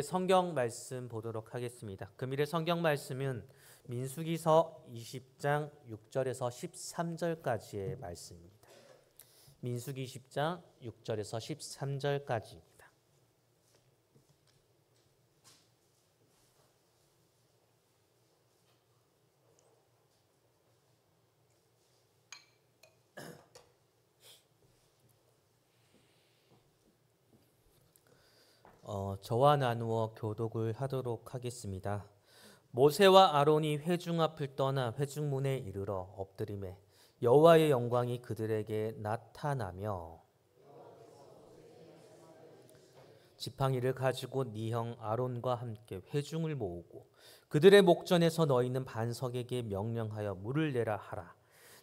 성경 말씀 보도록 하겠습니다. 금일의 성경 말씀은 민수기서 20장 6절에서 13절까지의 말씀입니다. 민수기 10장 6절에서 13절까지입니다. 저와 나누어 교독을 하도록 하겠습니다. 모세와 아론이 회중 앞을 떠나 회중문에 이르러 엎드리매 여호와의 영광이 그들에게 나타나며 지팡이를 가지고 네 형 아론과 함께 회중을 모으고 그들의 목전에서 너희는 반석에게 명령하여 물을 내라 하라.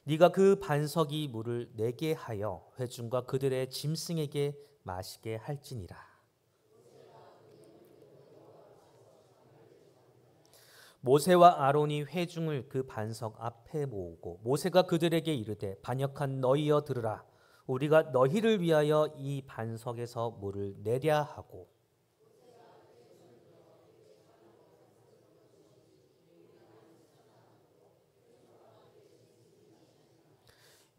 네가 그 반석이 물을 내게 하여 회중과 그들의 짐승에게 마시게 할지니라. 모세와 아론이 회중을 그 반석 앞에 모으고 모세가 그들에게 이르되 반역한 너희여 들으라. 우리가 너희를 위하여 이 반석에서 물을 내랴 하고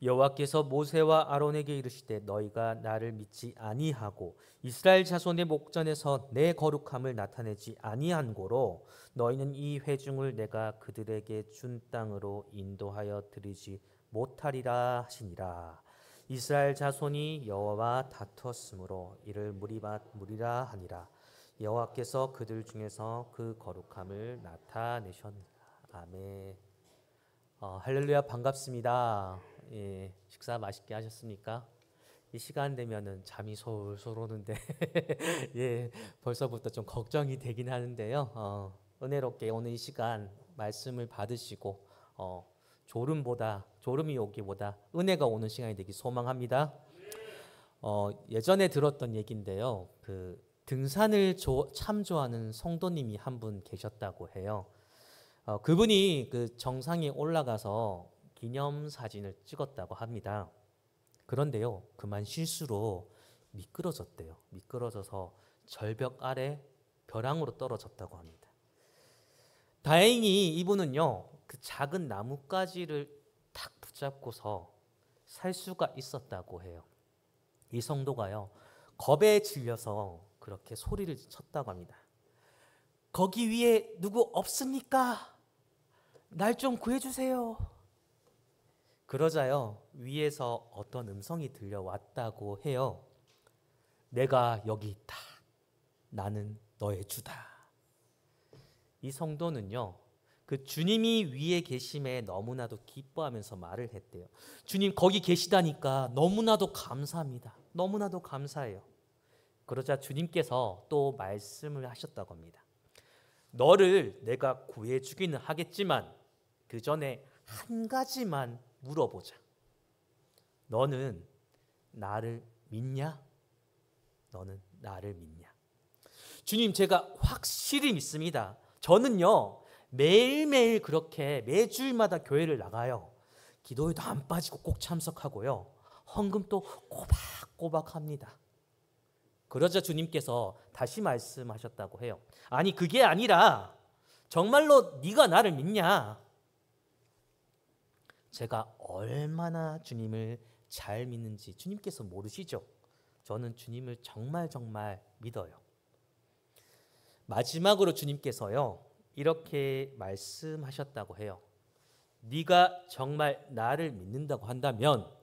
여호와께서 모세와 아론에게 이르시되 너희가 나를 믿지 아니하고 이스라엘 자손의 목전에서 내 거룩함을 나타내지 아니한 고로 너희는 이 회중을 내가 그들에게 준 땅으로 인도하여 드리지 못하리라 하시니라. 이스라엘 자손이 여호와와 다투었으므로 이를 무리라 하니라. 여호와께서 그들 중에서 그 거룩함을 나타내셨느니라. 아멘. 할렐루야, 반갑습니다. 예, 식사 맛있게 하셨습니까? 이 시간 되면은 잠이 솔솔 오는데 예, 벌써부터 좀 걱정이 되긴 하는데요. 은혜롭게 오늘 이 시간 말씀을 받으시고 졸음이 오기보다 은혜가 오는 시간이 되기 소망합니다. 예전에 들었던 얘기인데요. 그 등산을 참 좋아하는 성도님이 한 분 계셨다고 해요. 그분이 그 정상에 올라가서 기념사진을 찍었다고 합니다. 그런데요, 그만 실수로 미끄러졌대요. 미끄러져서 절벽 아래 벼랑으로 떨어졌다고 합니다. 다행히 이분은요, 그 작은 나뭇가지를 탁 붙잡고서 살 수가 있었다고 해요. 이 성도가요, 겁에 질려서 그렇게 소리를 쳤다고 합니다. 거기 위에 누구 없습니까? 날 좀 구해주세요. 그러자요, 위에서 어떤 음성이 들려왔다고 해요. 내가 여기 있다. 나는 너의 주다. 이 성도는요, 그 주님이 위에 계심에 너무나도 기뻐하면서 말을 했대요. 주님 거기 계시다니까 너무나도 감사합니다. 너무나도 감사해요. 그러자 주님께서 또 말씀을 하셨다고 합니다. 너를 내가 구해주기는 하겠지만 그 전에 한 가지만 물어보자. 너는 나를 믿냐? 너는 나를 믿냐? 주님, 제가 확실히 믿습니다. 저는요, 매일매일 그렇게 매주일마다 교회를 나가요. 기도회도 안 빠지고 꼭 참석하고요. 헌금도 꼬박꼬박 합니다. 그러자 주님께서 다시 말씀하셨다고 해요. 아니, 그게 아니라 정말로 네가 나를 믿냐? 제가 얼마나 주님을 잘 믿는지 주님께서 모르시죠? 저는 주님을 정말 믿어요. 마지막으로 주님께서요, 이렇게 말씀하셨다고 해요. 네가 정말 나를 믿는다고 한다면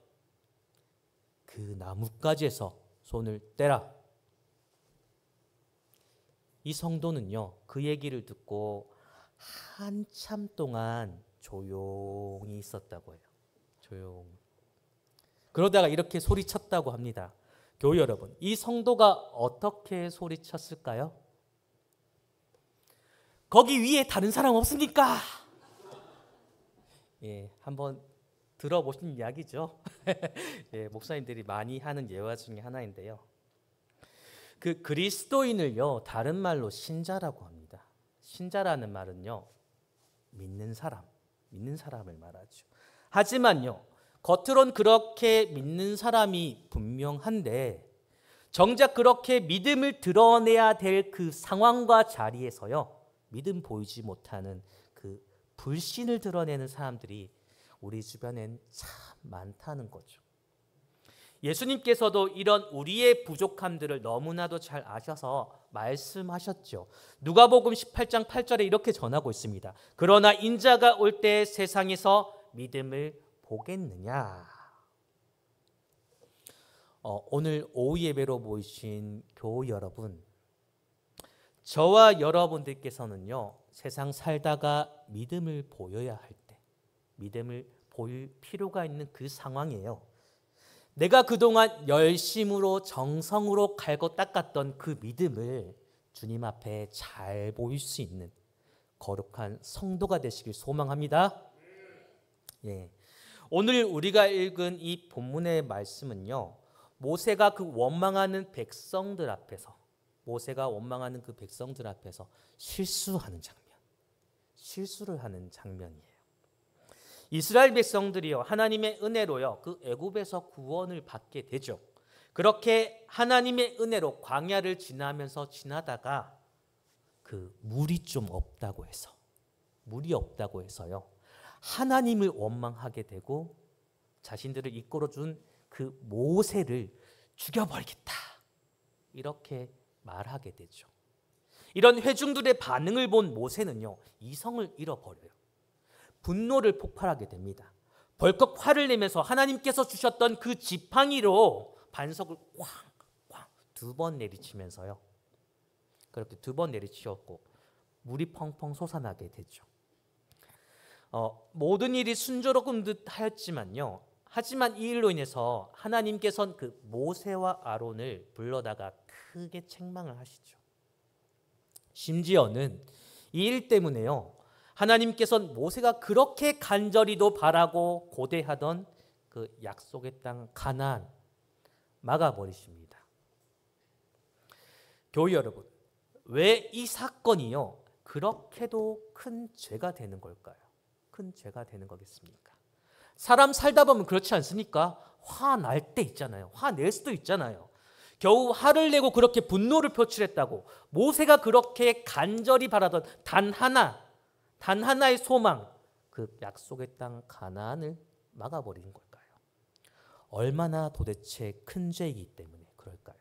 그 나뭇가지에서 손을 떼라. 이 성도는요, 그 얘기를 듣고 한참 동안 조용히 있었다고 해요. 조용히. 그러다가 이렇게 소리쳤다고 합니다. 교회 여러분, 이 성도가 어떻게 소리쳤을까요? 거기 위에 다른 사람 없습니까? 예, 한번 들어보신 이야기죠. 예, 목사님들이 많이 하는 예화 중에 하나인데요. 그 그리스도인을요, 다른 말로 신자라고 합니다. 신자라는 말은요, 믿는 사람을 말하죠. 하지만요, 겉으론 그렇게 믿는 사람이 분명한데 정작 그렇게 믿음을 드러내야 될 그 상황과 자리에서요, 믿음 보이지 못하는 그 불신을 드러내는 사람들이 우리 주변엔 참 많다는 거죠. 예수님께서도 이런 우리의 부족함들을 너무나도 잘 아셔서 말씀하셨죠. 누가복음 18장 8절에 이렇게 전하고 있습니다. 그러나 인자가 올 때 세상에서 믿음을 보겠느냐. 오늘 오후 예배로 모이신 교우 여러분, 저와 여러분들께서는요, 세상 살다가 믿음을 보여야 할 때, 믿음을 보일 필요가 있는 그 상황이에요. 내가 그동안 열심으로 정성으로 갈고 닦았던 그 믿음을 주님 앞에 잘 보일 수 있는 거룩한 성도가 되시길 소망합니다. 예. 오늘 우리가 읽은 이 본문의 말씀은요, 모세가 그 원망하는 백성들 앞에서, 모세가 원망하는 그 백성들 앞에서 실수하는 장면, 실수를 하는 장면이에요. 이스라엘 백성들이요, 하나님의 은혜로요, 그 애굽에서 구원을 받게 되죠. 그렇게 하나님의 은혜로 광야를 지나다가 그 물이 좀 없다고 해서, 물이 없다고 해서요, 하나님을 원망하게 되고 자신들을 이끌어준 그 모세를 죽여버리겠다, 이렇게 말하게 되죠. 이런 회중들의 반응을 본 모세는요, 이성을 잃어버려요. 분노를 폭발하게 됩니다. 벌컥 화를 내면서 하나님께서 주셨던 그 지팡이로 반석을 쾅쾅 2번 내리치면서요, 그렇게 2번 내리치었고 물이 펑펑 솟아나게 되죠. 모든 일이 순조로운 듯 하였지만요, 하지만 이 일로 인해서 하나님께서는 그 모세와 아론을 불러다가 크게 책망을 하시죠. 심지어는 이 일 때문에요, 하나님께서는 모세가 그렇게 간절히도 바라고 고대하던 그 약속의 땅 가나안 막아버리십니다. 교회 여러분, 왜 이 사건이요 그렇게도 큰 죄가 되는 걸까요? 큰 죄가 되는 거겠습니까? 사람 살다 보면 그렇지 않습니까? 화날 때 있잖아요. 화낼 수도 있잖아요. 겨우 화를 내고 그렇게 분노를 표출했다고 모세가 그렇게 간절히 바라던 단 하나의 소망, 그 약속의 땅 가나안을 막아버리는 걸까요? 얼마나 도대체 큰 죄이기 때문에 그럴까요?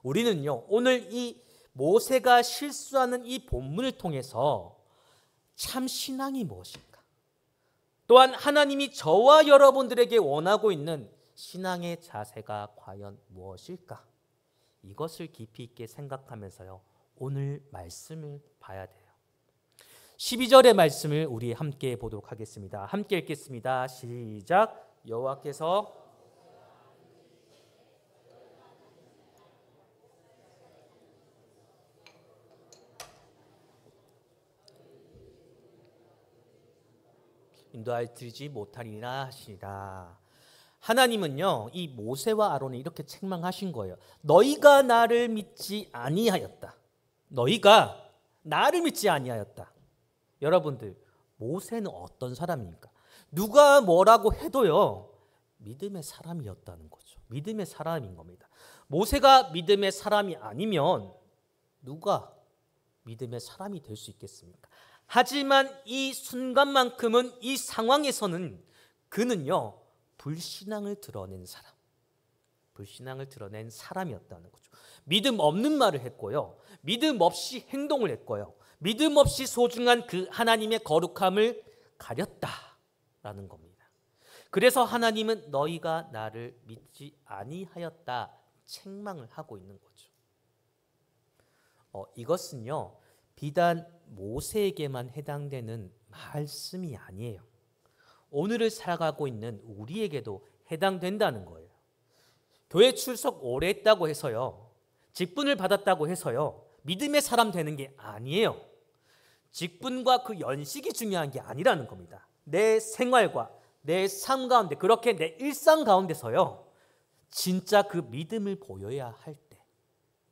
우리는요, 오늘 이 모세가 실수하는 이 본문을 통해서 참 신앙이 무엇인가, 또한 하나님이 저와 여러분들에게 원하고 있는 신앙의 자세가 과연 무엇일까, 이것을 깊이 있게 생각하면서요, 오늘 말씀을 봐야 돼요. 12절의 말씀을 우리 함께 보도록 하겠습니다. 함께 읽겠습니다. 시작. 여호와께서 인도하여 드리지 못하리라 하시니라. 하나님은요, 이 모세와 아론을 이렇게 책망하신 거예요. 너희가 나를 믿지 아니하였다. 너희가 나를 믿지 아니하였다. 여러분들, 모세는 어떤 사람입니까? 누가 뭐라고 해도요, 믿음의 사람이었다는 거죠. 믿음의 사람인 겁니다. 모세가 믿음의 사람이 아니면 누가 믿음의 사람이 될 수 있겠습니까? 하지만 이 순간만큼은, 이 상황에서는 그는요, 불신앙을 드러낸 사람, 불신앙을 드러낸 사람이었다는 거죠. 믿음 없는 말을 했고요, 믿음 없이 행동을 했고요, 믿음 없이 소중한 그 하나님의 거룩함을 가렸다라는 겁니다. 그래서 하나님은 너희가 나를 믿지 아니하였다 책망을 하고 있는 거죠. 이것은요, 비단 모세에게만 해당되는 말씀이 아니에요. 오늘을 살아가고 있는 우리에게도 해당된다는 거예요. 교회 출석 오래 했다고 해서요, 직분을 받았다고 해서요, 믿음의 사람 되는 게 아니에요. 직분과 그 연식이 중요한 게 아니라는 겁니다. 내 생활과 내 삶 가운데, 그렇게 내 일상 가운데서요, 진짜 그 믿음을 보여야 할 때,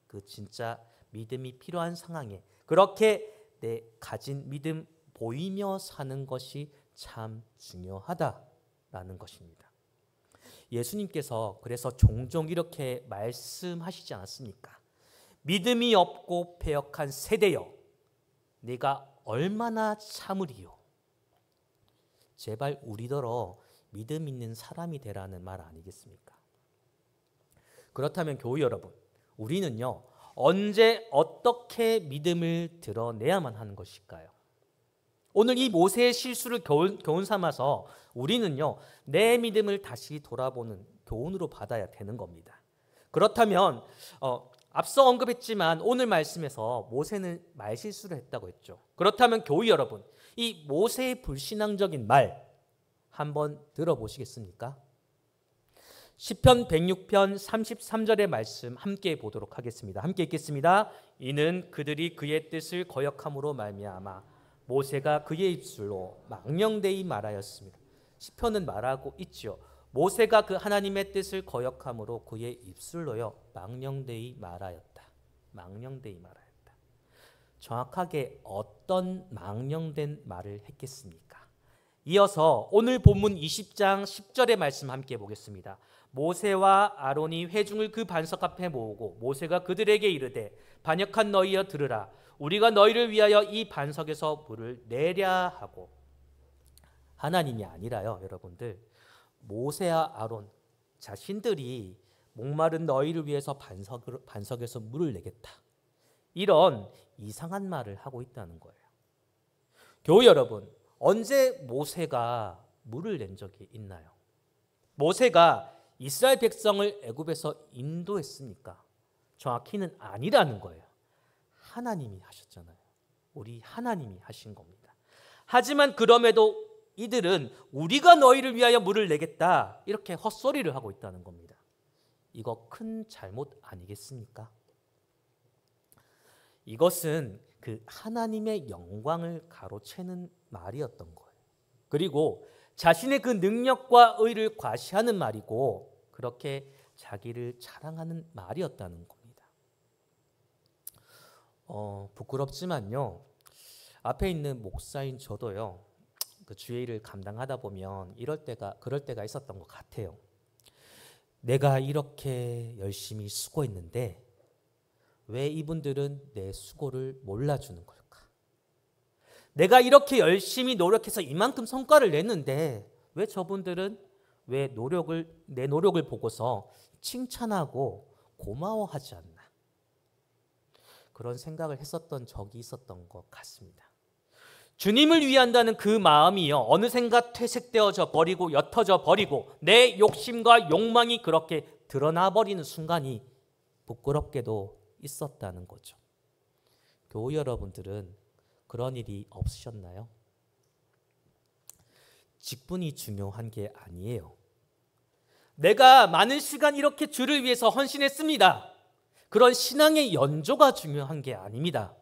그 진짜 믿음이 필요한 상황에 그렇게 내 가진 믿음 보이며 사는 것이 참 중요하다라는 것입니다. 예수님께서 그래서 종종 이렇게 말씀하시지 않았습니까? 믿음이 없고 패역한 세대여, 네가 얼마나 참으리요. 제발 우리더러 믿음 있는 사람이 되라는 말 아니겠습니까? 그렇다면 교우 여러분, 우리는요 언제 어떻게 믿음을 드러내야만 하는 것일까요? 오늘 이 모세의 실수를 교훈 삼아서 우리는요 내 믿음을 다시 돌아보는 교훈으로 받아야 되는 겁니다. 그렇다면 앞서 언급했지만 오늘 말씀에서 모세는 말실수를 했다고 했죠. 그렇다면 교우 여러분, 이 모세의 불신앙적인 말 한번 들어보시겠습니까? 시편 106편 33절의 말씀 함께 보도록 하겠습니다. 함께 읽겠습니다. 이는 그들이 그의 뜻을 거역함으로 말미암아 모세가 그의 입술로 망령되이 말하였습니다. 시편은 말하고 있죠. 모세가 그 하나님의 뜻을 거역함으로 그의 입술로요 망령되이 말하였다. 망령되이 말하였다. 정확하게 어떤 망령된 말을 했겠습니까? 이어서 오늘 본문 20장 10절의 말씀 함께 보겠습니다. 모세와 아론이 회중을 그 반석 앞에 모으고 모세가 그들에게 이르되 반역한 너희여 들으라. 우리가 너희를 위하여 이 반석에서 물을 내랴 하고. 하나님이 아니라요 여러분들, 모세와 아론 자신들이 목마른 너희를 위해서 반석에서 물을 내겠다, 이런 이상한 말을 하고 있다는 거예요. 교우 여러분, 언제 모세가 물을 낸 적이 있나요? 모세가 이스라엘 백성을 애굽에서 인도했습니까? 정확히는 아니라는 거예요. 하나님이 하셨잖아요. 우리 하나님이 하신 겁니다. 하지만 그럼에도 이들은 우리가 너희를 위하여 물을 내겠다, 이렇게 헛소리를 하고 있다는 겁니다. 이거 큰 잘못 아니겠습니까? 이것은 그 하나님의 영광을 가로채는 말이었던 거예요. 그리고 자신의 그 능력과 의를 과시하는 말이고, 그렇게 자기를 자랑하는 말이었다는 겁니다. 부끄럽지만요, 앞에 있는 목사인 저도요, 그 주의 일을 감당하다 보면 그럴 때가 있었던 것 같아요. 내가 이렇게 열심히 수고했는데 왜 이분들은 내 수고를 몰라주는 걸까? 내가 이렇게 열심히 노력해서 이만큼 성과를 냈는데 왜 저분들은 내 노력을 보고서 칭찬하고 고마워하지 않나? 그런 생각을 했었던 적이 있었던 것 같습니다. 주님을 위한다는 그 마음이요 어느샌가 퇴색되어져 버리고 옅어져 버리고 내 욕심과 욕망이 그렇게 드러나 버리는 순간이 부끄럽게도 있었다는 거죠. 교우 여러분들은 그런 일이 없으셨나요? 직분이 중요한 게 아니에요. 내가 많은 시간 이렇게 주를 위해서 헌신했습니다. 그런 신앙의 연조가 중요한 게 아닙니다.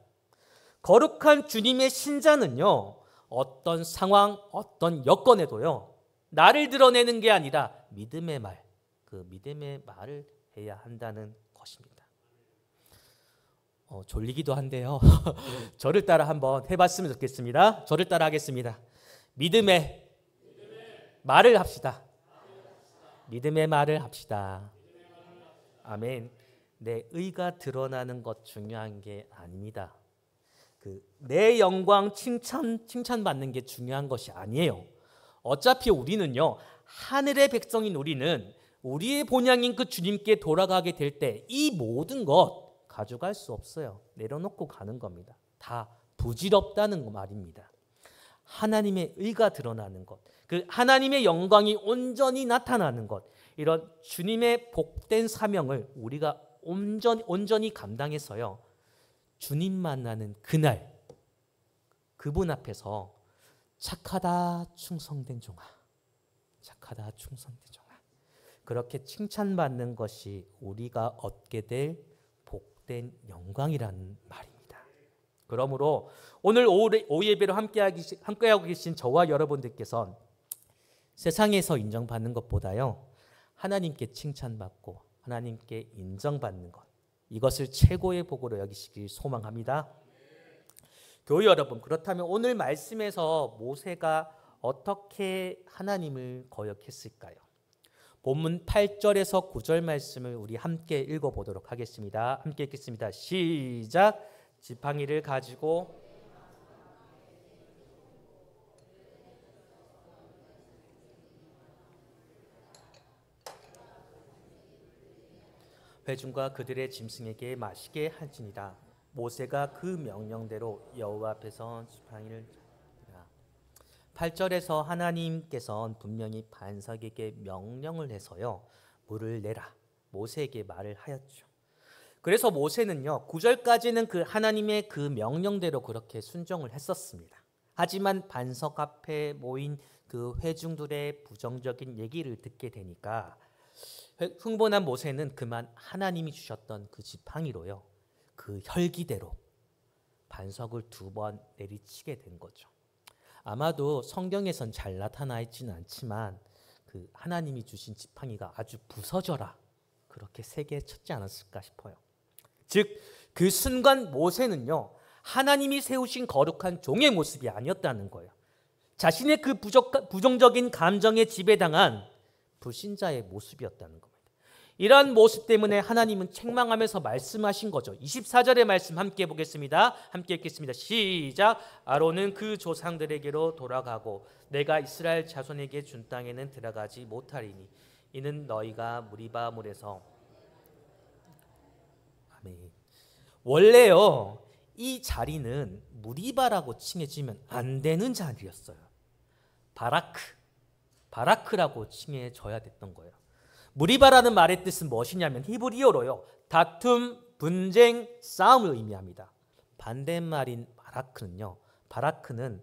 거룩한 주님의 신자는요, 어떤 상황, 어떤 여건에도요, 나를 드러내는 게 아니라 믿음의 말, 그 믿음의 말을 해야 한다는 것입니다. 졸리기도 한데요. 저를 따라 한번 해봤으면 좋겠습니다. 저를 따라 하겠습니다. 믿음의 말을 합시다. 믿음의 말을 합시다. 아멘. 내 의가 드러나는 것 중요한 게 아닙니다. 내 영광 칭찬받는 게 중요한 것이 아니에요. 어차피 우리는요, 하늘의 백성인 우리는 우리의 본향인 그 주님께 돌아가게 될 때 이 모든 것 가져갈 수 없어요. 내려놓고 가는 겁니다. 다 부질없다는 말입니다. 하나님의 의가 드러나는 것, 그 하나님의 영광이 온전히 나타나는 것, 이런 주님의 복된 사명을 우리가 온전히 감당해서요, 주님 만나는 그날 그분 앞에서 착하다 충성된 종아, 착하다 충성된 종아, 그렇게 칭찬받는 것이 우리가 얻게 될 복된 영광이라는 말입니다. 그러므로 오늘 오후 예배로 함께하고 계신 저와 여러분들께서는 세상에서 인정받는 것보다요, 하나님께 칭찬받고 하나님께 인정받는 것, 이것을 최고의 복으로 여기시길 소망합니다. 교회 여러분, 그렇다면 오늘 말씀에서 모세가 어떻게 하나님을 거역했을까요? 본문 8절에서 9절 말씀을 우리 함께 읽어보도록 하겠습니다. 함께 읽겠습니다. 시작. 지팡이를 가지고 회중과 그들의 짐승에게 마시게 할지니라. 모세가 그 명령대로 여호와 앞에서 지팡이를 8절에서 하나님께서 분명히 반석에게 명령을 해서요 물을 내라 모세에게 말을 하였죠. 그래서 모세는요 9절까지는 그 하나님의 그 명령대로 그렇게 순종을 했었습니다. 하지만 반석 앞에 모인 그 회중들의 부정적인 얘기를 듣게 되니까 흥분한 모세는 그만 하나님이 주셨던 그 지팡이로요 그 혈기대로 반석을 2번 내리치게 된 거죠. 아마도 성경에선 잘 나타나 있지는 않지만 그 하나님이 주신 지팡이가 아주 부서져라 그렇게 세게 쳤지 않았을까 싶어요. 즉 그 순간 모세는요 하나님이 세우신 거룩한 종의 모습이 아니었다는 거예요. 자신의 그 부정적인 감정에 지배당한 불신자의 모습이었다는 겁니다. 이러한 모습 때문에 하나님은 책망하면서 말씀하신 거죠. 24절의 말씀 함께 보겠습니다. 함께 읽겠습니다. 시작. 아론은 그 조상들에게로 돌아가고 내가 이스라엘 자손에게 준 땅에는 들어가지 못하리니 이는 너희가 무리바 물에서 아멘. 원래요 이 자리는 무리바라고 칭해지면 안 되는 자리였어요. 바라크라고 칭해져야 됐던 거예요. 무리바라는 말의 뜻은 무엇이냐면 히브리어로요 다툼, 분쟁, 싸움을 의미합니다. 반대말인 바라크는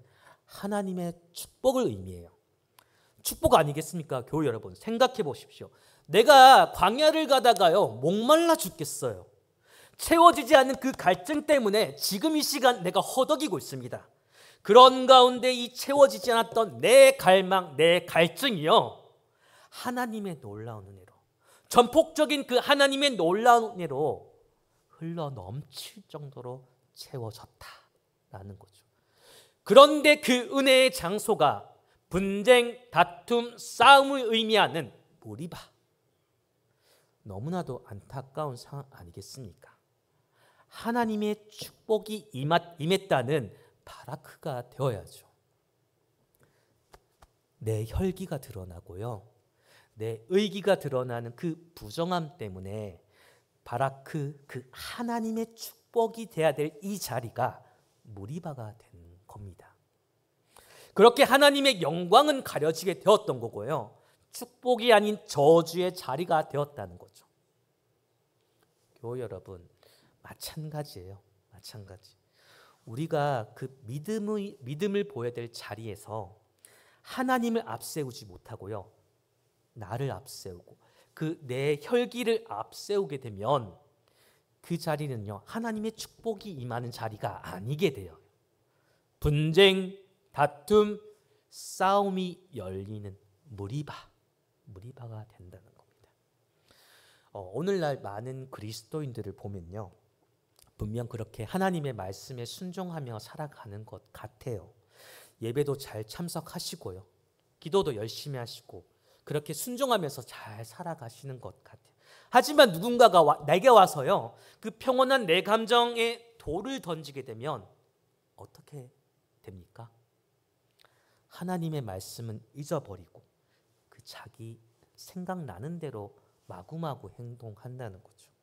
하나님의 축복을 의미해요. 축복 아니겠습니까? 교회 여러분 생각해 보십시오. 내가 광야를 가다가요 목말라 죽겠어요. 채워지지 않는 그 갈증 때문에 지금 이 시간 내가 허덕이고 있습니다. 그런 가운데 이 채워지지 않았던 내 갈망, 내 갈증이요 하나님의 놀라운 은혜로 전폭적인 그 하나님의 놀라운 은혜로 흘러 넘칠 정도로 채워졌다라는 거죠. 그런데 그 은혜의 장소가 분쟁, 다툼, 싸움을 의미하는 무리바. 너무나도 안타까운 상황 아니겠습니까? 하나님의 축복이 임했다는 바라크가 되어야죠. 내 혈기가 드러나고요 내 의기가 드러나는 그 부정함 때문에 그 하나님의 축복이 돼야 될 이 자리가 무리바가 된 겁니다. 그렇게 하나님의 영광은 가려지게 되었던 거고요 축복이 아닌 저주의 자리가 되었다는 거죠. 교회 여러분 마찬가지예요. 마찬가지. 우리가 그 믿음을 보여야 될 자리에서 하나님을 앞세우지 못하고요 나를 앞세우고 그 내 혈기를 앞세우게 되면 그 자리는요 하나님의 축복이 임하는 자리가 아니게 돼요. 분쟁, 다툼, 싸움이 열리는 무리바가 된다는 겁니다. 오늘날 많은 그리스도인들을 보면요 분명 그렇게 하나님의 말씀에 순종하며 살아가는 것 같아요. 예배도 잘 참석하시고요 기도도 열심히 하시고 그렇게 순종하면서 잘 살아가시는 것 같아요. 하지만 누군가가 내게 와서요 그 평온한 내 감정에 돌을 던지게 되면 어떻게 됩니까? 하나님의 말씀은 잊어버리고 그 자기 생각나는 대로 마구마구 행동한다는 거죠.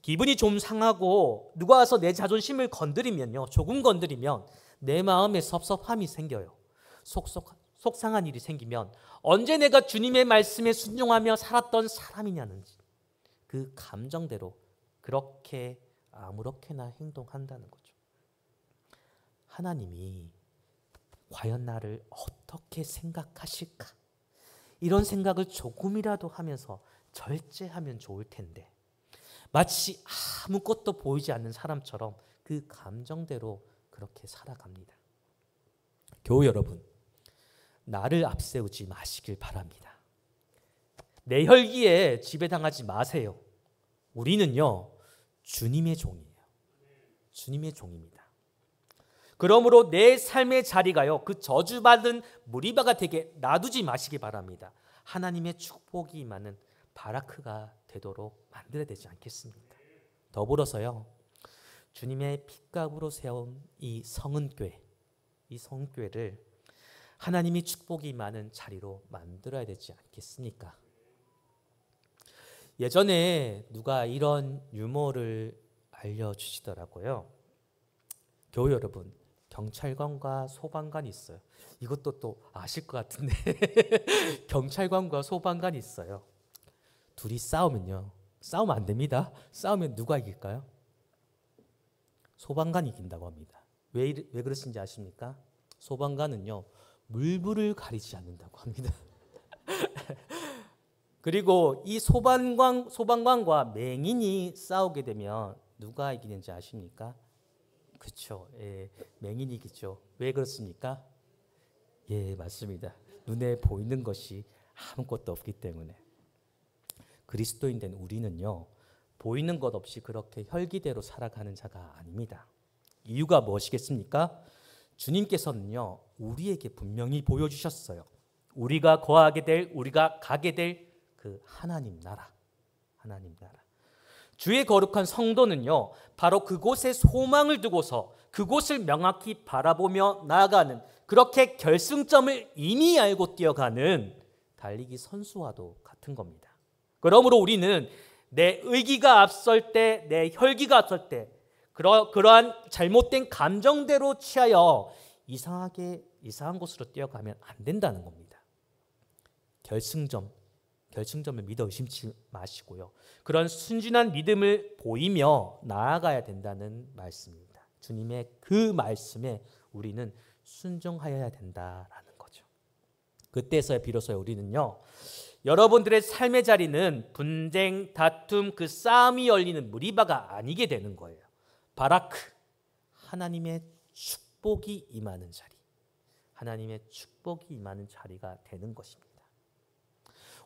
기분이 좀 상하고 누가 와서 내 자존심을 건드리면요 조금 건드리면 내 마음에 섭섭함이 생겨요. 속상한 일이 생기면 언제 내가 주님의 말씀에 순종하며 살았던 사람이냐는 그 감정대로 그렇게 아무렇게나 행동한다는 거죠. 하나님이 과연 나를 어떻게 생각하실까? 이런 생각을 조금이라도 하면서 절제하면 좋을 텐데 마치 아무것도 보이지 않는 사람처럼 그 감정대로 그렇게 살아갑니다. 교회 여러분, 나를 앞세우지 마시길 바랍니다. 내 혈기에 지배당하지 마세요. 우리는요, 주님의 종이에요. 주님의 종입니다. 그러므로 내 삶의 자리가요, 그 저주받은 무리바가 되게 놔두지 마시기 바랍니다. 하나님의 축복이 임하는 바라크가 되도록 만들어야 되지 않겠습니까? 더불어서요, 주님의 핏값으로 세운 이 성은교회, 이 성교회를 하나님이 축복이 임하는 자리로 만들어야 되지 않겠습니까? 예전에 누가 이런 유머를 알려주시더라고요. 교우 여러분, 경찰관과 소방관이 있어요. 이것도 또 아실 것 같은데 경찰관과 소방관이 있어요. 둘이 싸우면요, 싸우면 안 됩니다. 싸우면 누가 이길까요? 소방관이 이긴다고 합니다. 왜 그러신지 아십니까? 소방관은요, 물불을 가리지 않는다고 합니다. 그리고 이 소방관과 맹인이 싸우게 되면 누가 이기는지 아십니까? 그렇죠. 예, 맹인이 이기죠. 왜 그렇습니까? 예, 맞습니다. 눈에 보이는 것이 아무것도 없기 때문에. 그리스도인 된 우리는요, 보이는 것 없이 그렇게 혈기대로 살아가는 자가 아닙니다. 이유가 무엇이겠습니까? 주님께서는요, 우리에게 분명히 보여주셨어요. 우리가 우리가 가게 될 그 하나님 나라. 주의 거룩한 성도는요, 바로 그곳에 소망을 두고서 그곳을 명확히 바라보며 나아가는, 그렇게 결승점을 이미 알고 뛰어가는 달리기 선수와도 같은 겁니다. 그러므로 우리는 내 의기가 앞설 때, 내 혈기가 앞설 때 그러한 잘못된 감정대로 취하여 이상한 곳으로 뛰어가면 안 된다는 겁니다. 결승점을 믿어 의심치 마시고요, 그런 순진한 믿음을 보이며 나아가야 된다는 말씀입니다. 주님의 그 말씀에 우리는 순종하여야 된다라는 거죠. 그때서야 비로소 우리는요, 여러분들의 삶의 자리는 분쟁, 다툼, 그 싸움이 열리는 무리바가 아니게 되는 거예요. 바라크, 하나님의 축복이 임하는 자리, 하나님의 축복이 임하는 자리가 되는 것입니다.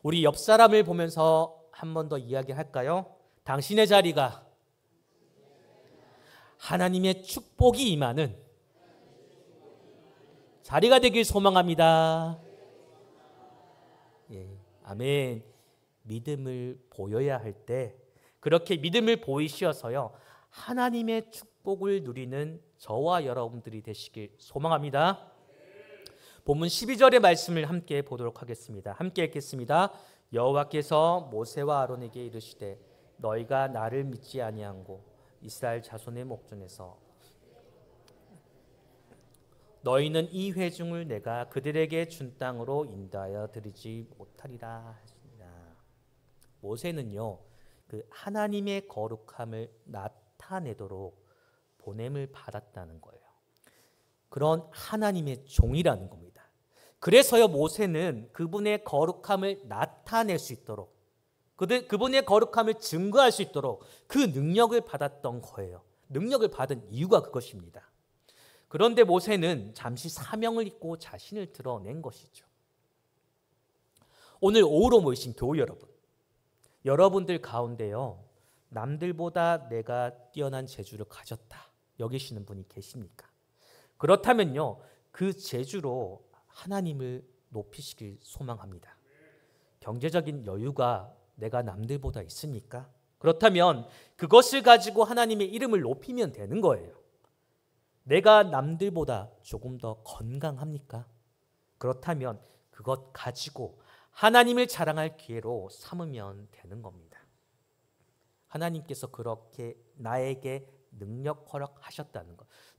우리 옆 사람을 보면서 한 번 더 이야기할까요? 당신의 자리가 하나님의 축복이 임하는 자리가 되길 소망합니다. 예, 아멘. 믿음을 보여야 할 때 그렇게 믿음을 보이시어서요, 하나님의 축복을 누리는 저와 여러분들이 되시길 소망합니다. 본문 12절의 말씀을 함께 보도록 하겠습니다. 함께 읽겠습니다. 여호와께서 모세와 아론에게 이르시되 너희가 나를 믿지 아니한고 이스라엘 자손의 목전에서 너희는 이 회중을 내가 그들에게 준 땅으로 인도하여 드리지 못하리라 하시니라. 모세는요, 그 하나님의 거룩함을 나타내도록 보냄을 받았다는 거예요. 그런 하나님의 종이라는 겁니다. 그래서요, 모세는 그분의 거룩함을 나타낼 수 있도록, 그분의 거룩함을 증거할 수 있도록 그 능력을 받았던 거예요. 능력을 받은 이유가 그것입니다. 그런데 모세는 잠시 사명을 잊고 자신을 드러낸 것이죠. 오늘 오후로 모이신 교우 여러분, 여러분들 가운데요, 남들보다 내가 뛰어난 재주를 가졌다 여기시는 분이 계십니까? 그렇다면요, 그 재주로 하나님을 높이시길 소망합니다. 경제적인 여유가 내가 남들보다 있습니까? 그렇다면 그것을 가지고 하나님의 이름을 높이면 되는 거예요. 내가 남들보다 조금 더 건강합니까? 그렇다면 그것 가지고 하나님을 자랑할 기회로 삼으면 되는 겁니다. 하나님께서 그렇게 나에게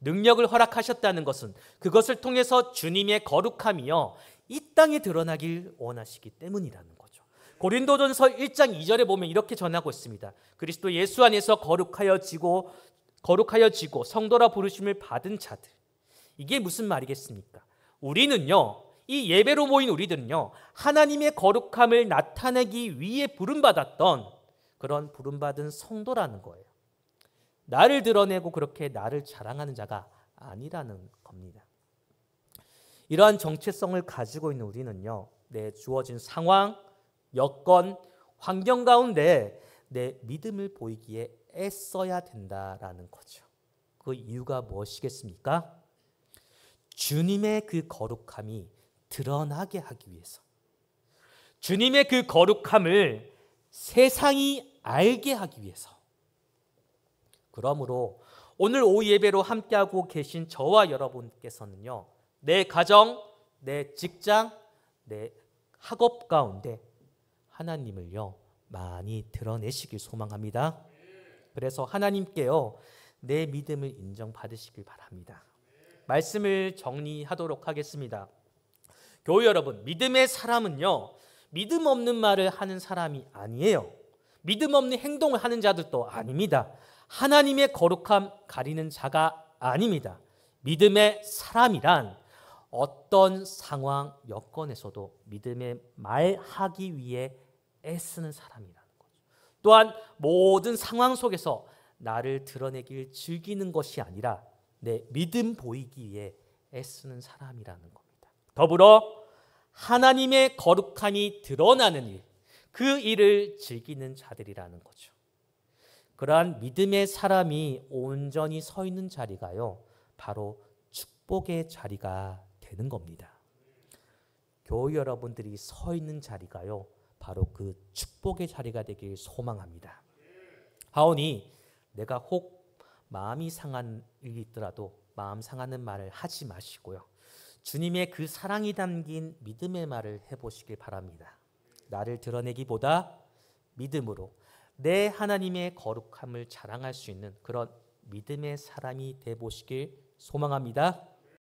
능력을 허락하셨다는 것은 그것을 통해서 주님의 거룩함이요, 이 땅에 드러나길 원하시기 때문이라는 거죠. 고린도전서 1장 2절에 보면 이렇게 전하고 있습니다. 그리스도 예수 안에서 거룩하여지고 성도라 부르심을 받은 자들. 이게 무슨 말이겠습니까? 우리는요, 이 예배로 모인 우리들은요, 하나님의 거룩함을 나타내기 위해 부름받았던 그런 부름받은 성도라는 거예요. 나를 드러내고 그렇게 나를 자랑하는 자가 아니라는 겁니다. 이러한 정체성을 가지고 있는 우리는요, 내 주어진 상황, 여건, 환경 가운데 내 믿음을 보이기에 애써야 된다라는 거죠. 그 이유가 무엇이겠습니까? 주님의 그 거룩함이 드러나게 하기 위해서, 주님의 그 거룩함을 세상이 알게 하기 위해서. 그러므로 오늘 오후 예배로 함께하고 계신 저와 여러분께서는요, 내 가정, 내 직장, 내 학업 가운데 하나님을요 많이 드러내시길 소망합니다. 그래서 하나님께요 내 믿음을 인정받으시길 바랍니다. 말씀을 정리하도록 하겠습니다. 교회 여러분, 믿음의 사람은요 믿음 없는 말을 하는 사람이 아니에요. 믿음 없는 행동을 하는 자들도 아닙니다. 하나님의 거룩함 가리는 자가 아닙니다. 믿음의 사람이란 어떤 상황, 여건에서도 믿음의 말하기 위해 애쓰는 사람이라는 거죠. 또한 모든 상황 속에서 나를 드러내길 즐기는 것이 아니라 내 믿음 보이기 위해 애쓰는 사람이라는 겁니다. 더불어 하나님의 거룩함이 드러나는 일, 그 일을 즐기는 자들이라는 거죠. 그러한 믿음의 사람이 온전히 서 있는 자리가요 바로 축복의 자리가 되는 겁니다. 교회 여러분들이 서 있는 자리가요 바로 그 축복의 자리가 되길 소망합니다. 하오니 내가 혹 마음이 상한 일이 있더라도 마음 상하는 말을 하지 마시고요, 주님의 그 사랑이 담긴 믿음의 말을 해보시길 바랍니다. 나를 드러내기보다 믿음으로 내 하나님의 거룩함을 자랑할 수 있는 그런 믿음의 사람이 되보시길 소망합니다.